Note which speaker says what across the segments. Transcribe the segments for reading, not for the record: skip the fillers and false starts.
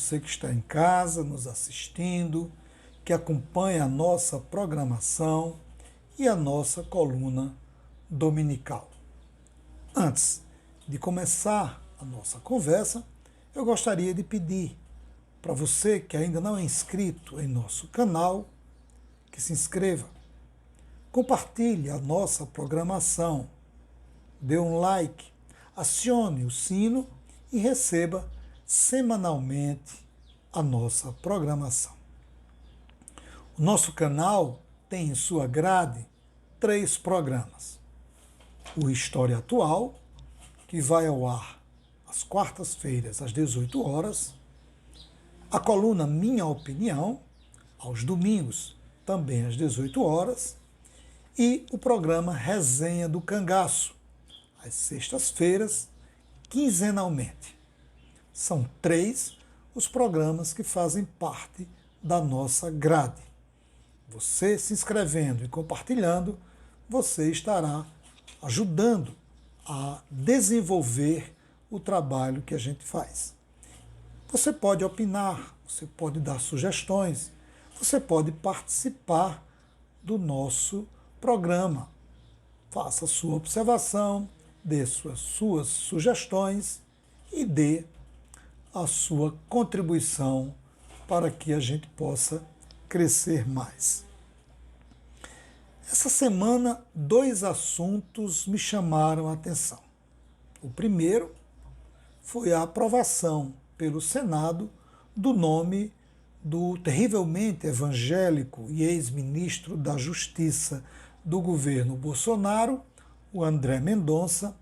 Speaker 1: você que está em casa nos assistindo, que acompanha a nossa programação e a nossa coluna dominical. Antes de começar a nossa conversa, eu gostaria de pedir para você que ainda não é inscrito em nosso canal, que se inscreva, compartilhe a nossa programação, dê um like, acione o sino e receba semanalmente a nossa programação. O nosso canal tem em sua grade 3 programas. O História Atual, que vai ao ar às quartas-feiras, às 18 horas. A coluna Minha Opinião, aos domingos, também às 18 horas. E o programa Resenha do Cangaço, às sextas-feiras, quinzenalmente. São 3 os programas que fazem parte da nossa grade. Você se inscrevendo e compartilhando, você estará ajudando a desenvolver o trabalho que a gente faz. Você pode opinar, você pode dar sugestões, você pode participar do nosso programa. Faça a sua observação, dê suas sugestões e dê a sua contribuição para que a gente possa crescer mais. Essa semana, 2 assuntos me chamaram a atenção. O primeiro foi a aprovação pelo Senado do nome do terrivelmente evangélico e ex-ministro da Justiça do governo Bolsonaro, o André Mendonça,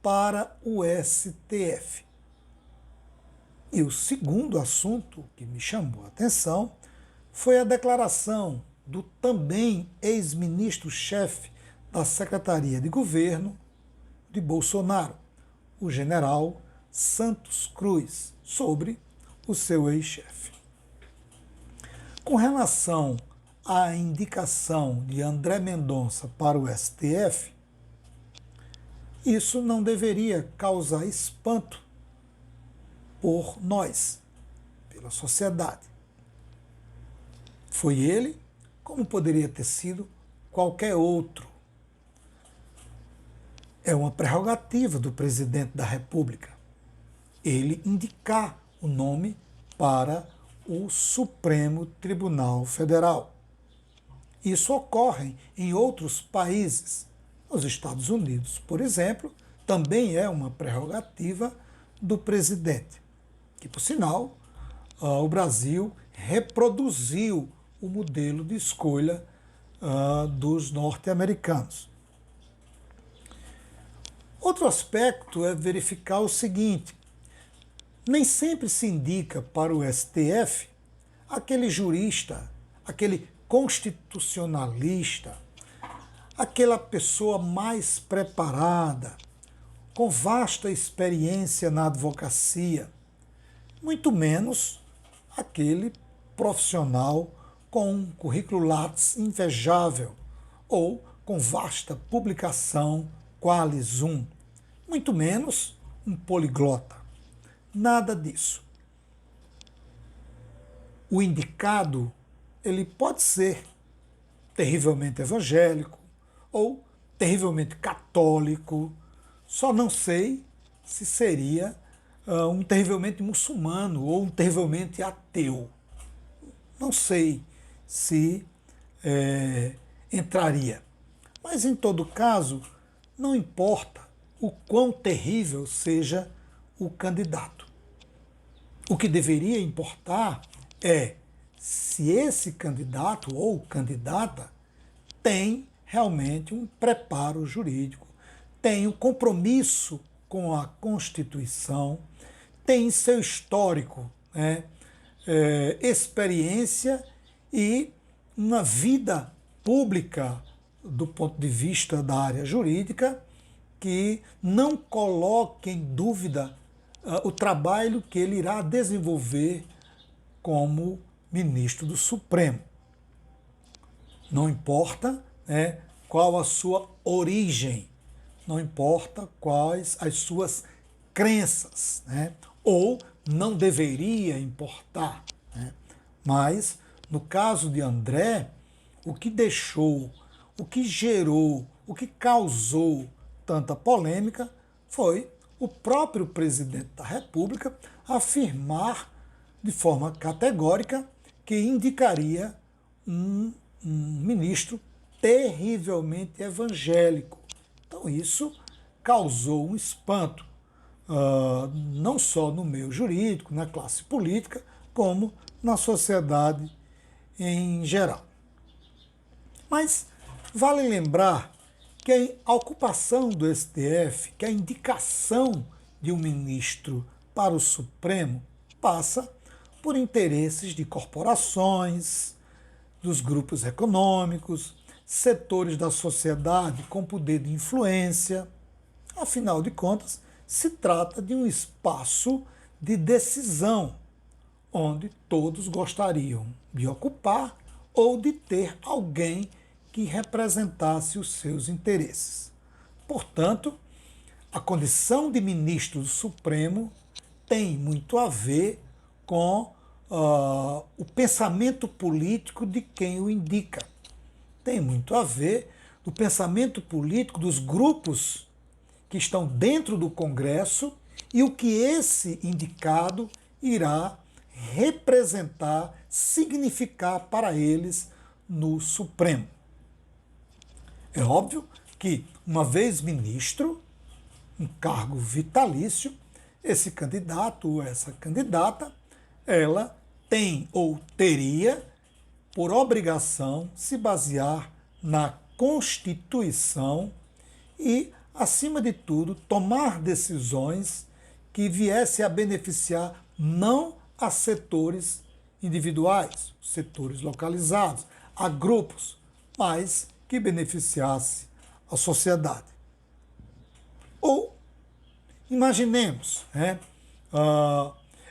Speaker 1: para o STF. E o segundo assunto que me chamou a atenção foi a declaração do também ex-ministro-chefe da Secretaria de Governo de Bolsonaro, o general Santos Cruz, sobre o seu ex-chefe. Com relação à indicação de André Mendonça para o STF, isso não deveria causar espanto por nós, pela sociedade. Foi ele, como poderia ter sido qualquer outro. É uma prerrogativa do presidente da República ele indicar o nome para o Supremo Tribunal Federal. Isso ocorre em outros países. Nos Estados Unidos, por exemplo, também é uma prerrogativa do presidente, que, por sinal, o Brasil reproduziu o modelo de escolha dos norte-americanos. Outro aspecto é verificar o seguinte: nem sempre se indica para o STF aquele jurista, aquele constitucionalista, aquela pessoa mais preparada, com vasta experiência na advocacia, muito menos aquele profissional com um currículo Lattes invejável ou com vasta publicação Qualis 1, muito menos um poliglota. Nada disso. O indicado, ele pode ser terrivelmente evangélico ou terrivelmente católico, só não sei se seria um terrivelmente muçulmano ou um terrivelmente ateu. Não sei se entraria. Mas, em todo caso, não importa o quão terrível seja o candidato. O que deveria importar é se esse candidato ou candidata tem realmente um preparo jurídico, tem um compromisso com a Constituição, tem seu histórico, experiência e uma vida pública do ponto de vista da área jurídica que não coloque em dúvida o trabalho que ele irá desenvolver como ministro do Supremo. Não importa qual a sua origem, não importa quais as suas crenças, ou não deveria importar, né? Mas, no caso de André, o que deixou, o que gerou, o que causou tanta polêmica foi o próprio presidente da República afirmar de forma categórica que indicaria um ministro terrivelmente evangélico. Então isso causou um espanto, não só no meio jurídico, na classe política, como na sociedade em geral. Mas vale lembrar que a ocupação do STF, que a indicação de um ministro para o Supremo passa por interesses de corporações, dos grupos econômicos, setores da sociedade com poder de influência. Afinal de contas, se trata de um espaço de decisão, onde todos gostariam de ocupar ou de ter alguém que representasse os seus interesses. Portanto, a condição de ministro do Supremo tem muito a ver com o pensamento político de quem o indica. Tem muito a ver do pensamento político dos grupos que estão dentro do Congresso e o que esse indicado irá representar, significar para eles no Supremo. É óbvio que, uma vez ministro, um cargo vitalício, esse candidato ou essa candidata, ela tem ou teria por obrigação se basear na Constituição e, acima de tudo, tomar decisões que viessem a beneficiar não a setores individuais, setores localizados, a grupos, mas que beneficiasse a sociedade. Ou, imaginemos,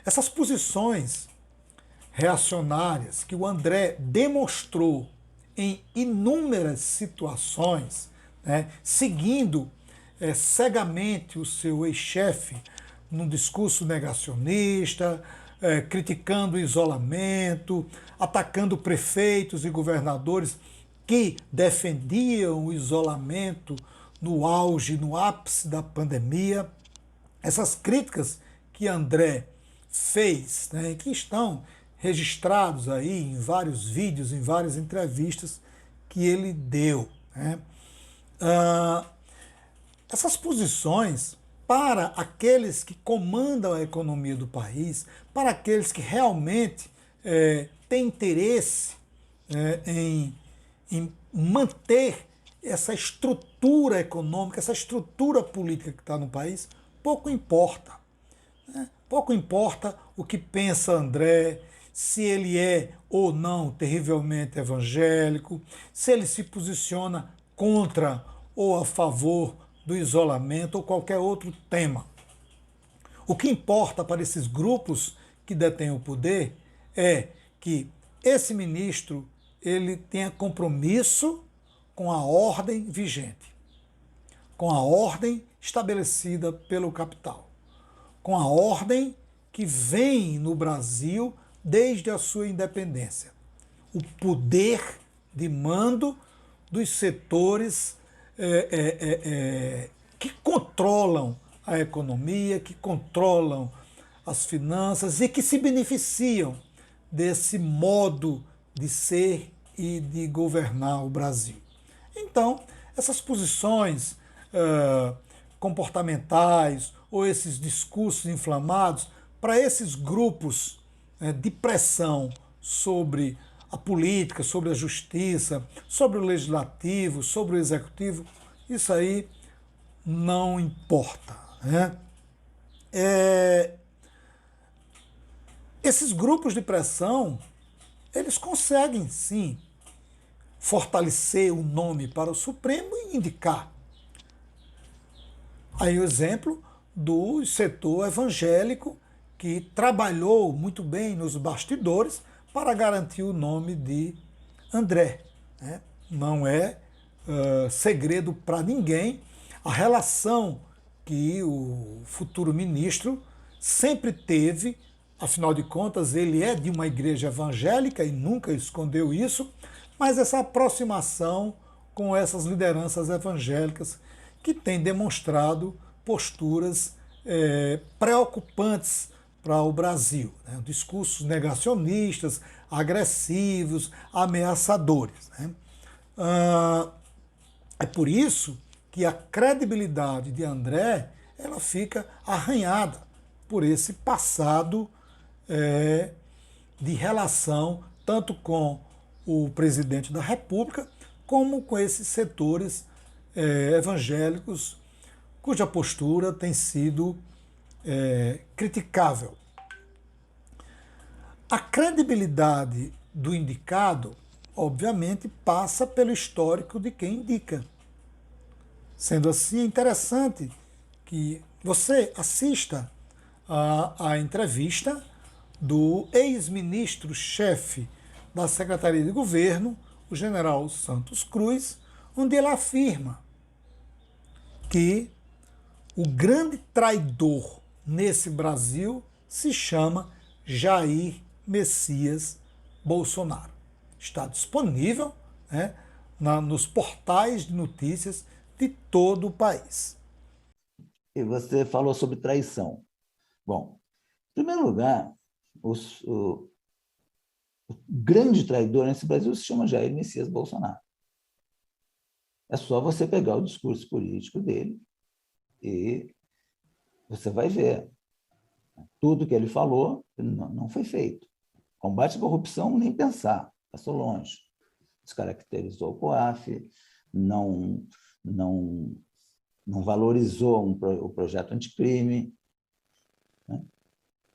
Speaker 1: essas posições reacionárias que o André demonstrou em inúmeras situações, seguindo cegamente o seu ex-chefe num discurso negacionista, criticando o isolamento, atacando prefeitos e governadores que defendiam o isolamento no auge, no ápice da pandemia. Essas críticas que André fez, que estão registrados aí em vários vídeos, em várias entrevistas que ele deu. Essas posições, para aqueles que comandam a economia do país, para aqueles que realmente têm interesse em manter essa estrutura econômica, essa estrutura política que está no país, pouco importa. Pouco importa o que pensa André, se ele é ou não terrivelmente evangélico, se ele se posiciona contra ou a favor do isolamento ou qualquer outro tema. O que importa para esses grupos que detêm o poder é que esse ministro ele tenha compromisso com a ordem vigente, com a ordem estabelecida pelo capital, com a ordem que vem no Brasil desde a sua independência. O poder de mando dos setores que controlam a economia, que controlam as finanças e que se beneficiam desse modo de ser e de governar o Brasil. Então, essas posições comportamentais ou esses discursos inflamados, para esses grupos de pressão sobre a política, sobre a justiça, sobre o legislativo, sobre o executivo, isso aí não importa. Esses grupos de pressão, eles conseguem, sim, fortalecer o nome para o Supremo e indicar. Aí o exemplo do setor evangélico que trabalhou muito bem nos bastidores para garantir o nome de André. Não é segredo para ninguém a relação que o futuro ministro sempre teve, afinal de contas, ele é de uma igreja evangélica e nunca escondeu isso, mas essa aproximação com essas lideranças evangélicas que têm demonstrado posturas preocupantes para o Brasil, né? Discursos negacionistas, agressivos, ameaçadores, né? É por isso que a credibilidade de André ela fica arranhada por esse passado de relação tanto com o presidente da República como com esses setores evangélicos cuja postura tem sido criticável. A credibilidade do indicado, obviamente, passa pelo histórico de quem indica. Sendo assim, é interessante que você assista à entrevista do ex-ministro-chefe da Secretaria de Governo, o general Santos Cruz, onde ele afirma que o grande traidor nesse Brasil se chama Jair Messias Bolsonaro. Está disponível, né, nos portais de notícias de todo o país.
Speaker 2: E você falou sobre traição. Bom, em primeiro lugar, o grande traidor nesse Brasil se chama Jair Messias Bolsonaro. É só você pegar o discurso político dele e você vai ver. Tudo que ele falou não foi feito. Combate à corrupção, nem pensar, passou longe. Descaracterizou o COAF, não valorizou o projeto anticrime, né?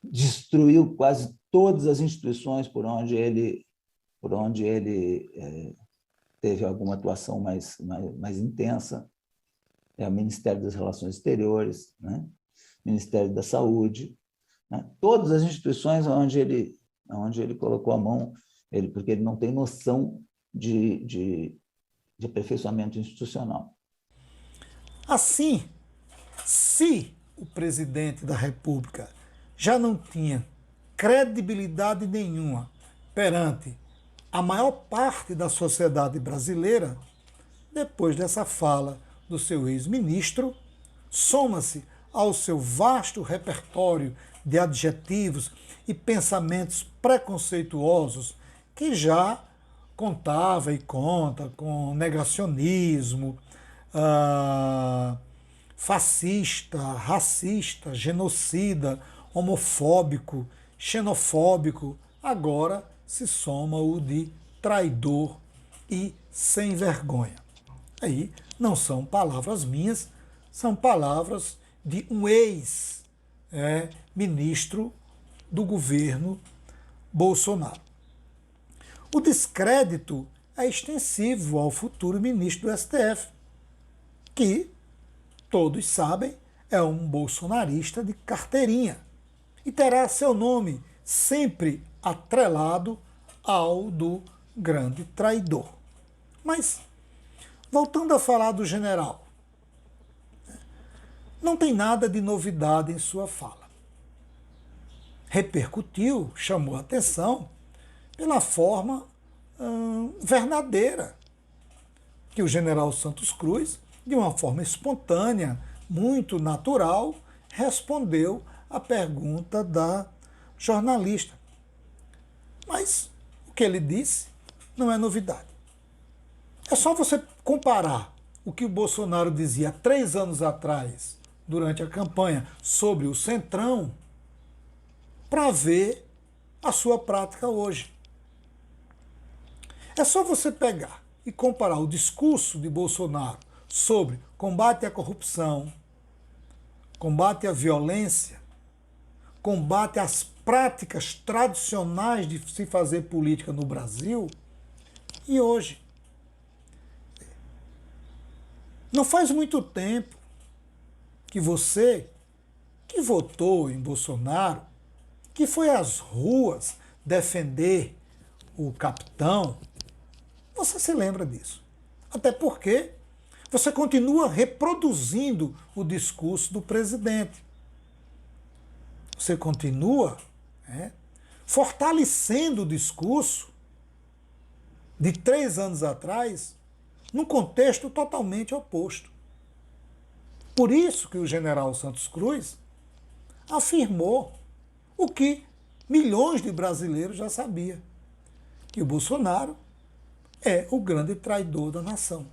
Speaker 2: Destruiu quase todas as instituições por onde ele teve alguma atuação mais intensa. É o Ministério das Relações Exteriores, né? Ministério da Saúde, né? Todas as instituições onde ele colocou a mão, porque ele não tem noção de aperfeiçoamento institucional.
Speaker 1: Assim, se o presidente da República já não tinha credibilidade nenhuma perante a maior parte da sociedade brasileira, depois dessa fala do seu ex-ministro, soma-se ao seu vasto repertório de adjetivos e pensamentos preconceituosos que já contava e conta com negacionismo, fascista, racista, genocida, homofóbico, xenofóbico, agora se soma o de traidor e sem vergonha. Aí não são palavras minhas, são palavras de um ex-ministro do governo Bolsonaro. O descrédito é extensivo ao futuro ministro do STF, que, todos sabem, é um bolsonarista de carteirinha e terá seu nome sempre atrelado ao do grande traidor. Mas, voltando a falar do general, não tem nada de novidade em sua fala. Repercutiu, chamou a atenção pela forma verdadeira que o general Santos Cruz, de uma forma espontânea, muito natural, respondeu à pergunta da jornalista. Mas o que ele disse não é novidade. É só você comparar o que o Bolsonaro dizia 3 anos atrás, durante a campanha, sobre o Centrão, para ver a sua prática hoje. É só você pegar e comparar o discurso de Bolsonaro sobre combate à corrupção, combate à violência, combate às práticas tradicionais de se fazer política no Brasil e hoje. Não faz muito tempo que você, que votou em Bolsonaro, que foi às ruas defender o capitão, você se lembra disso. Até porque você continua reproduzindo o discurso do presidente. você continua, né, fortalecendo o discurso de 3 anos atrás, num contexto totalmente oposto. Por isso que o general Santos Cruz afirmou o que milhões de brasileiros já sabiam, que o Bolsonaro é o grande traidor da nação.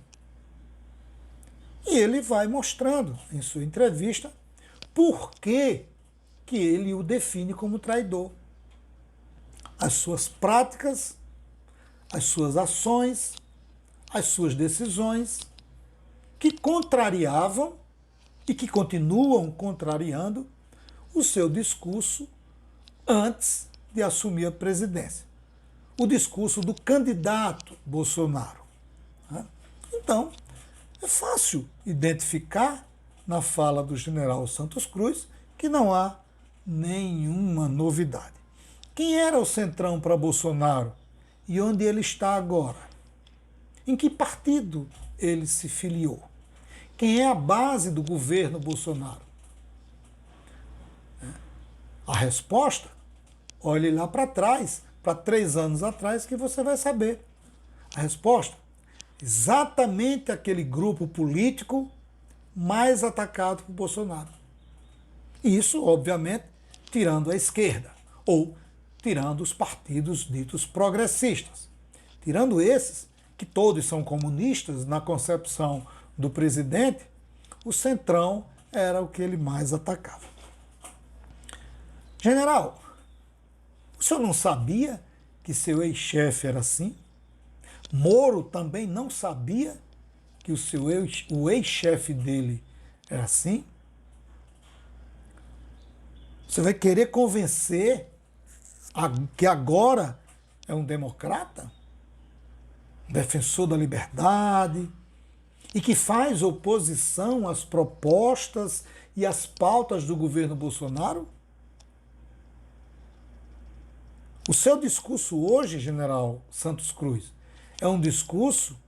Speaker 1: E ele vai mostrando em sua entrevista por que ele o define como traidor. As suas práticas, as suas ações, as suas decisões, que contrariavam e que continuam contrariando o seu discurso antes de assumir a presidência. O discurso do candidato Bolsonaro. Então, é fácil identificar na fala do general Santos Cruz que não há nenhuma novidade. Quem era o centrão para Bolsonaro e onde ele está agora? Em que partido ele se filiou? Quem é a base do governo Bolsonaro? A resposta? Olhe lá para trás, para 3 anos atrás, que você vai saber. A resposta? Exatamente aquele grupo político mais atacado por Bolsonaro. Isso, obviamente, tirando a esquerda, ou tirando os partidos ditos progressistas. Tirando esses, que todos são comunistas na concepção do presidente, o centrão era o que ele mais atacava. General, o senhor não sabia que seu ex-chefe era assim? Moro também não sabia que o ex-chefe dele era assim? Você vai querer convencer que agora é um democrata? Defensor da liberdade e que faz oposição às propostas e às pautas do governo Bolsonaro? O seu discurso hoje, general Santos Cruz, é um discurso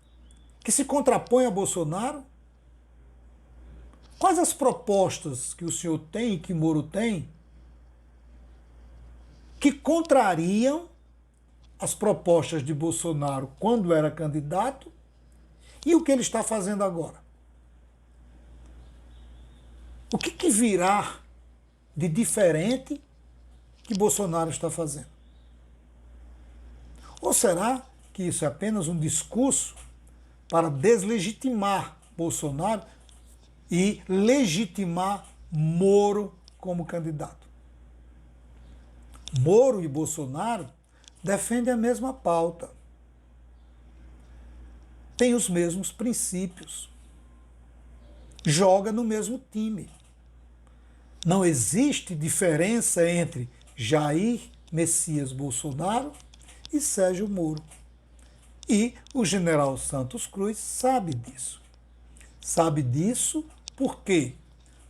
Speaker 1: que se contrapõe a Bolsonaro? Quais as propostas que o senhor tem e que Moro tem que contrariam as propostas de Bolsonaro quando era candidato e o que ele está fazendo agora? O que virá de diferente que Bolsonaro está fazendo? Ou será que isso é apenas um discurso para deslegitimar Bolsonaro e legitimar Moro como candidato? Moro e Bolsonaro defendem a mesma pauta, têm os mesmos princípios, joga no mesmo time. Não existe diferença entre Jair Messias Bolsonaro e Sérgio Moro. E o general Santos Cruz sabe disso. Sabe disso porque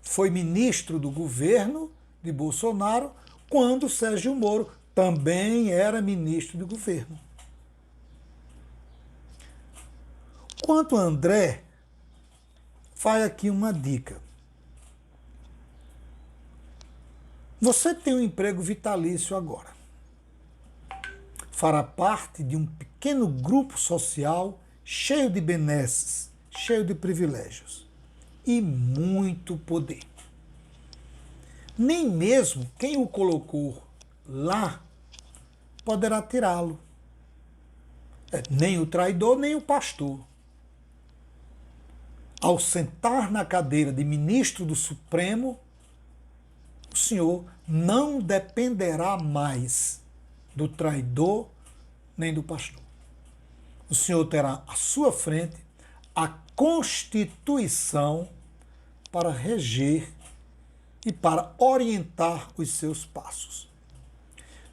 Speaker 1: foi ministro do governo de Bolsonaro quando Sérgio Moro também era ministro do governo. Quanto a André, vai aqui uma dica. Você tem um emprego vitalício agora. Fará parte de um pequeno grupo social cheio de benesses, cheio de privilégios e muito poder. Nem mesmo quem o colocou lá poderá tirá-lo. Nem o traidor, nem o pastor. Ao sentar na cadeira de ministro do Supremo, o senhor não dependerá mais do traidor nem do pastor. O senhor terá à sua frente a Constituição para reger e para orientar os seus passos.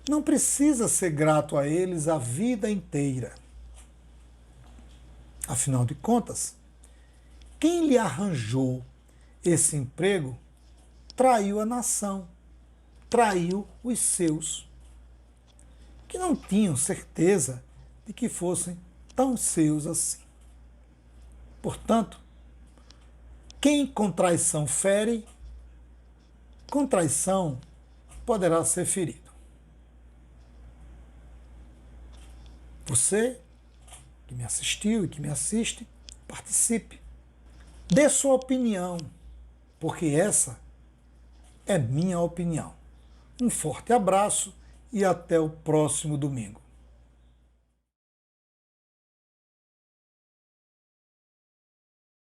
Speaker 1: Não precisa ser grato a eles a vida inteira. Afinal de contas, quem lhe arranjou esse emprego traiu a nação, traiu os seus, que não tinham certeza de que fossem tão seus assim. Portanto, quem com traição fere, com traição poderá ser ferido. Você que me assistiu e que me assiste, participe. Dê sua opinião, porque essa é minha opinião. Um forte abraço e até o próximo domingo.